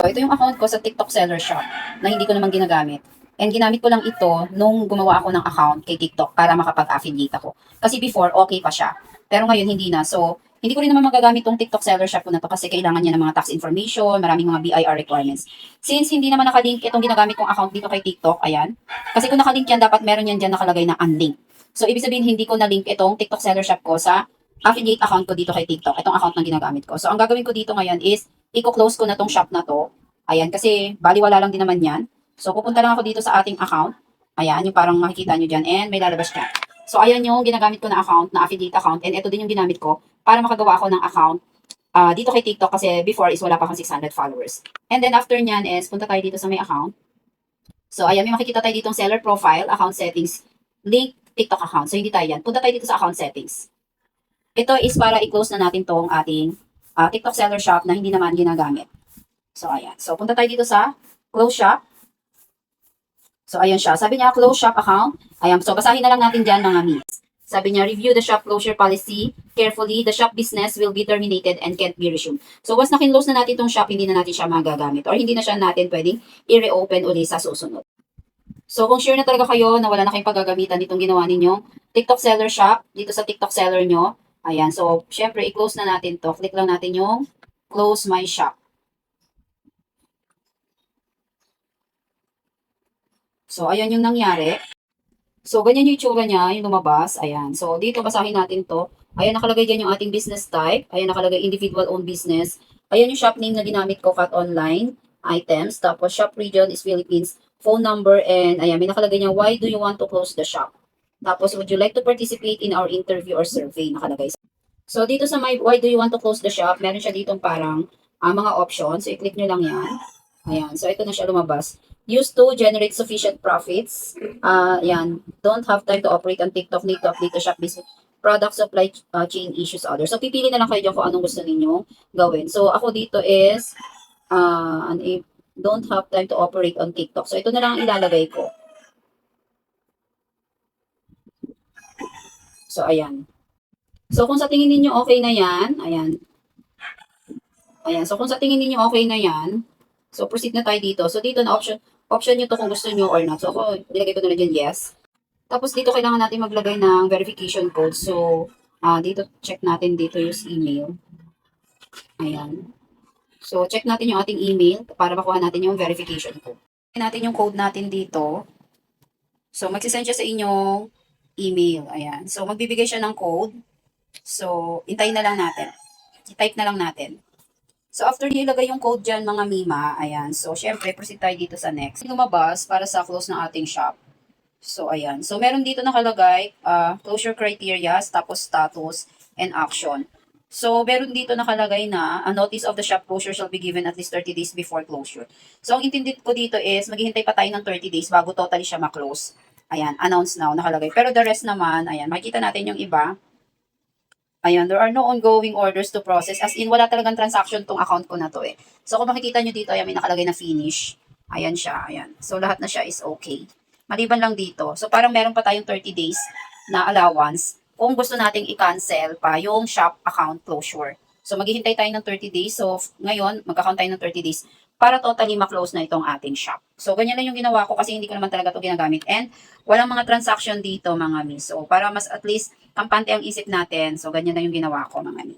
So, ito yung account ko sa TikTok Seller Shop na hindi ko naman ginagamit. And ginamit ko lang ito nung gumawa ako ng account kay TikTok para makapag-affiliate ako. Kasi before, okay pa siya. Pero ngayon, hindi na. So, hindi ko rin naman magagamit tong TikTok Seller Shop ko na to kasi kailangan niya ng mga tax information, maraming mga BIR requirements. Since hindi naman nakalink itong ginagamit kong account dito kay TikTok, ayan. Kasi kung nakalink yan, dapat meron yan dyan nakalagay na unlink. So, ibig sabihin, hindi ko na-link itong TikTok Seller Shop ko sa affiliate account ko dito kay TikTok. Itong account na ginagamit ko. So, ang gagawin ko dito ngayon is, i-close ko na tong shop na to. Ayan, kasi baliwala lang din naman yan. So, pupunta lang ako dito sa ating account. Ayan, yung parang makikita nyo dyan. And may lalabas dyan. So, ayan yung ginagamit ko na account, na affiliate account. And ito din yung ginamit ko para makagawa ako ng account dito kay TikTok kasi before is wala pa akong 600 followers. And then after nyan is punta tayo dito sa may account. So, ayan, may makikita tayo ditong seller profile, account settings, link, TikTok account. So, hindi tayo yan. Punta tayo dito sa account settings. Ito is para i-close na natin tong ating TikTok seller shop na hindi naman ginagamit. So, ayan. So, punta tayo dito sa close shop. So, ayan siya. Sabi niya, close shop account. Ayan. So, basahin na lang natin dyan mga miss. Sabi niya, review the shop closure policy carefully. The shop business will be terminated and can't be resumed. So, once na-close na natin itong shop, hindi na natin siya magagamit. Or hindi na siya natin pwedeng i-reopen ulit sa susunod. So, kung sure na talaga kayo na wala na kayong paggagamitan ditong ginawa ninyong TikTok seller shop, dito sa TikTok seller nyo, ayan. So, syempre, i-close na natin to. Click lang natin yung close my shop. So, ayan yung nangyari. So, ganyan yung itsura niya, yung lumabas. Ayan. So, dito basahin natin to. Ayan, nakalagay dyan yung ating business type. Ayan, nakalagay individual owned business. Ayan yung shop name na ginamit ko, Cut Online Items. Tapos, shop region is Philippines. Phone number, and ayan, may nakalagay niya, why do you want to close the shop? Tapos, would you like to participate in our interview or survey? Nakalagay. So, dito sa my, why do you want to close the shop? Meron siya ditong parang mga options. So, i-click nyo lang yan. Ayan. So, ito na siya lumabas. Used to generate sufficient profits. Yan. Don't have time to operate on TikTok. Need to update the shop business. Product supply chain issues other. So, pipili na lang kayo dyan kung anong gusto ninyo gawin. So, ako dito is don't have time to operate on TikTok. So, ito na lang ang ilalagay ko. So, ayan. So, kung sa tingin niyo okay na yan, ayan. Ayan. So, kung sa tingin niyo okay na yan, so, proceed na tayo dito. So, dito na option nyo to kung gusto nyo or not. So, ako, nilagay ko na lang dyan, yes. Tapos, dito kailangan natin maglagay ng verification code. So, dito, check natin dito use email. Ayan. So, check natin yung ating email para makuha natin yung verification code. Check natin yung code natin dito. So, magsisend siya sa inyong email. Ayan. So, magbibigay siya ng code. So, hintayin na lang natin. I-type na lang natin. So, after nilagay yung code dyan, mga mima, ayan. So, syempre, proceed tayo dito sa next. Lumabas para sa close ng ating shop. So, ayan. So, meron dito nakalagay, closure criteria, tapos status, and action. So, meron dito nakalagay na, a notice of the shop closure shall be given at least 30 days before closure. So, ang intended ko dito is, maghihintay pa tayo ng 30 days bago totally siya ma-close. Ayan, announce now, nakalagay. Pero the rest naman, ayan, makikita natin yung iba. Ayan, there are no ongoing orders to process. As in, wala talagang transaction tong account ko na to eh. So, kung makikita nyo dito, ayan, may nakalagay na finish. Ayan siya, ayan. So, lahat na siya is okay. Maliban lang dito. So, parang meron pa tayong 30 days na allowance kung gusto nating i-cancel pa yung shop account closure. So, maghihintay tayo ng 30 days. So, ngayon, magka-count tayo ng 30 days para totally ma-close na itong ating shop. So, ganyan lang yung ginawa ko kasi hindi ko naman talaga ito ginagamit. And, walang mga transaction dito, mga mi. So, para mas at least kampante ang isip natin. So, ganyan na yung ginawa ko, mga mi.